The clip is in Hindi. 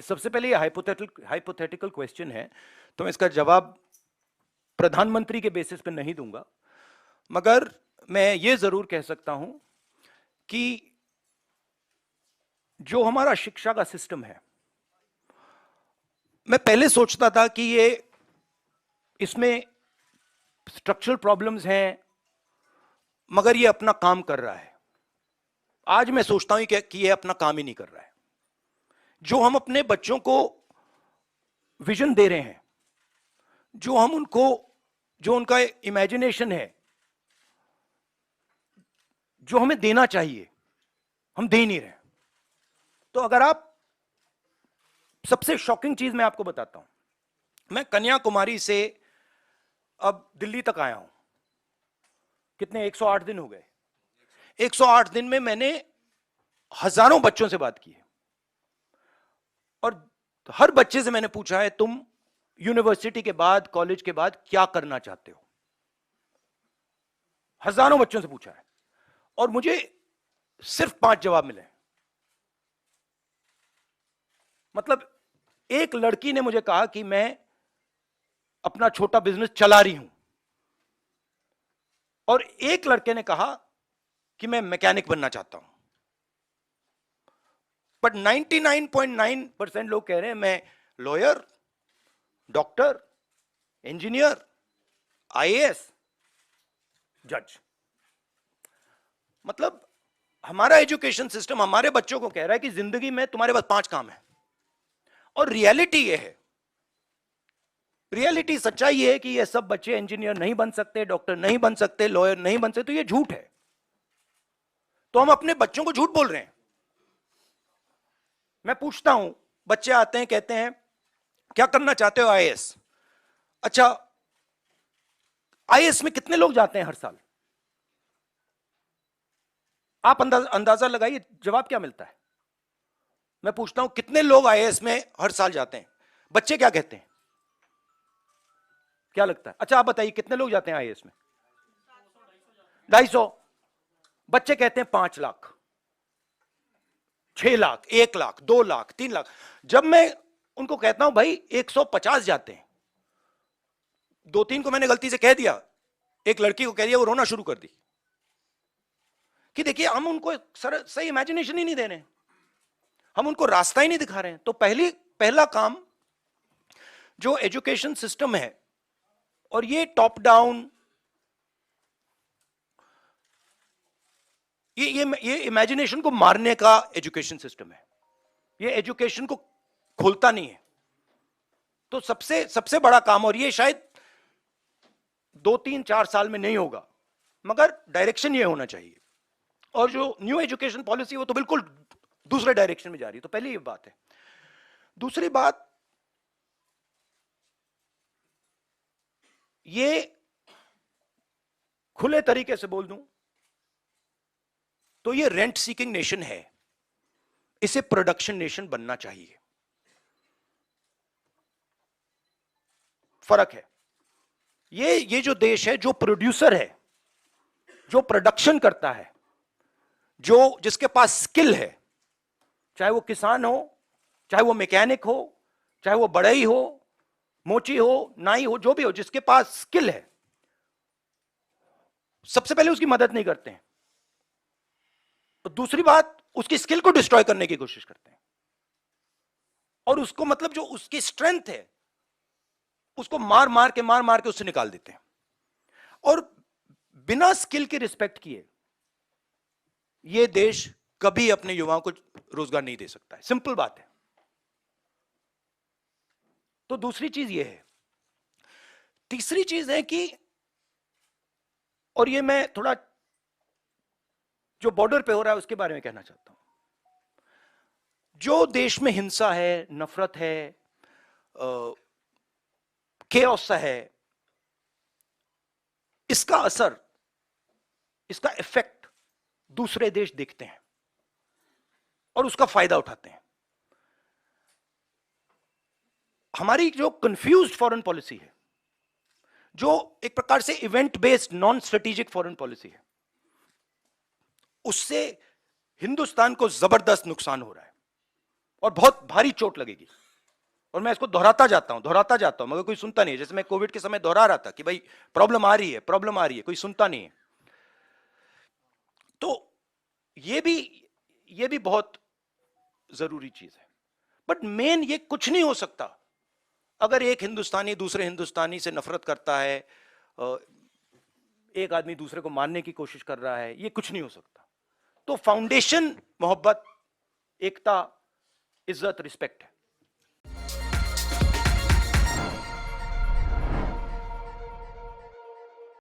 नहीं, सबसे पहले ये हाइपोथेटिकल क्वेश्चन है, तो मैं इसका जवाब प्रधानमंत्री के बेसिस पे नहीं दूंगा, मगर मैं ये जरूर कह सकता हूं कि जो हमारा शिक्षा का सिस्टम है, मैं पहले सोचता था कि ये इसमें स्ट्रक्चरल प्रॉब्लम्स हैं, मगर ये अपना काम कर रहा है। आज मैं सोचता हूं कि ये अपना काम ही नहीं कर रहा है। जो हम अपने बच्चों को विजन दे रहे हैं, जो हम उनको, जो उनका इमेजिनेशन है, जो हमें देना चाहिए, हम दे नहीं रहे। तो अगर आप, सबसे शॉकिंग चीज मैं आपको बताता हूं, मैं कन्याकुमारी से अब दिल्ली तक आया हूं, कितने 108 दिन हो गए। 108 दिन में मैंने हजारों बच्चों से बात की है, और हर बच्चे से मैंने पूछा है तुम यूनिवर्सिटी के बाद, कॉलेज के बाद क्या करना चाहते हो। हजारों बच्चों से पूछा है और मुझे सिर्फ 5 जवाब मिले। मतलब एक लड़की ने मुझे कहा कि मैं अपना छोटा बिजनेस चला रही हूं, और एक लड़के ने कहा कि मैं मैकेनिक बनना चाहता हूं। बट 99.9% लोग कह रहे हैं मैं लॉयर, डॉक्टर, इंजीनियर, आईएएस, जज। मतलब हमारा एजुकेशन सिस्टम हमारे बच्चों को कह रहा है कि जिंदगी में तुम्हारे पास 5 काम है, और रियलिटी ये है, रियलिटी सच्चाई ये है कि ये सब बच्चे इंजीनियर नहीं बन सकते, डॉक्टर नहीं बन सकते, लॉयर नहीं बन सकते। तो ये झूठ है। तो हम अपने बच्चों को झूठ बोल रहे हैं। मैं पूछता हूं, बच्चे आते हैं, कहते हैं क्या करना चाहते हो? आईएएस। अच्छा, आईएएस में कितने लोग जाते हैं हर साल? आप अंदाजा लगाइए, जवाब क्या मिलता है। मैं पूछता हूं कितने लोग आईएएस में हर साल जाते हैं? बच्चे क्या कहते हैं? क्या लगता है? अच्छा आप बताइए कितने लोग जाते हैं आईएएस में? 250। बच्चे कहते हैं 5 लाख, 6 लाख, 1 लाख, 2 लाख, 3 लाख। जब मैं उनको कहता हूं भाई 150 जाते हैं, 2-3 को मैंने गलती से कह दिया, एक लड़की को कह दिया, वो रोना शुरू कर दी कि देखिए हम उनको सही इमेजिनेशन ही नहीं दे रहे, हम उनको रास्ता ही नहीं दिखा रहे हैं। तो पहला काम जो एजुकेशन सिस्टम है, और ये टॉप डाउन, ये इमेजिनेशन को मारने का एजुकेशन सिस्टम है, ये एजुकेशन को खोलता नहीं है। तो सबसे बड़ा काम, और ये शायद 2-3-4 साल में नहीं होगा, मगर डायरेक्शन ये होना चाहिए। और जो न्यू एजुकेशन पॉलिसी वो तो बिल्कुल दूसरे डायरेक्शन में जा रही है। तो पहली ये बात है। दूसरी बात, ये खुले तरीके से बोल दूं तो ये रेंट सीकिंग नेशन है, इसे प्रोडक्शन नेशन बनना चाहिए। फर्क है। ये जो देश है, जो प्रोड्यूसर है, जो प्रोडक्शन करता है, जिसके पास स्किल है, चाहे वो किसान हो, चाहे वो मैकेनिक हो, चाहे वो बढ़ई हो, मोची हो, नाई हो, जो भी हो, जिसके पास स्किल है, सबसे पहले उसकी मदद नहीं करते हैं। तो दूसरी बात, उसकी स्किल को डिस्ट्रॉय करने की कोशिश करते हैं, और उसको, मतलब जो उसकी स्ट्रेंथ है, उसको मार मार के उससे निकाल देते हैं। और बिना स्किल के रिस्पेक्ट किए यह देश कभी अपने युवाओं को रोजगार नहीं दे सकता है। सिंपल बात है। तो दूसरी चीज यह है। तीसरी चीज है कि, और ये मैं थोड़ा जो बॉर्डर पे हो रहा है उसके बारे में कहना चाहता हूं। जो देश में हिंसा है, नफरत है, केओस सा है, इसका असर, इसका इफेक्ट दूसरे देश देखते हैं और उसका फायदा उठाते हैं। हमारी जो कंफ्यूज्ड फॉरेन पॉलिसी है, जो एक प्रकार से event based non strategic foreign policy है, उससे हिंदुस्तान को जबरदस्त नुकसान हो रहा है। और बहुत भारी चोट लगेगी। और मैं इसको दोहराता जाता हूं मगर कोई सुनता नहीं है। जैसे मैं कोविड के समय दोहरा रहा था कि भाई प्रॉब्लम आ रही है, कोई सुनता नहीं है। तो ये भी बहुत जरूरी चीज है। बट मेन ये कुछ नहीं हो सकता अगर एक हिंदुस्तानी दूसरे हिंदुस्तानी से नफरत करता है, एक आदमी दूसरे को मारने की कोशिश कर रहा है, ये कुछ नहीं हो सकता। तो फाउंडेशन मोहब्बत, एकता, इज्जत, रिस्पेक्ट है।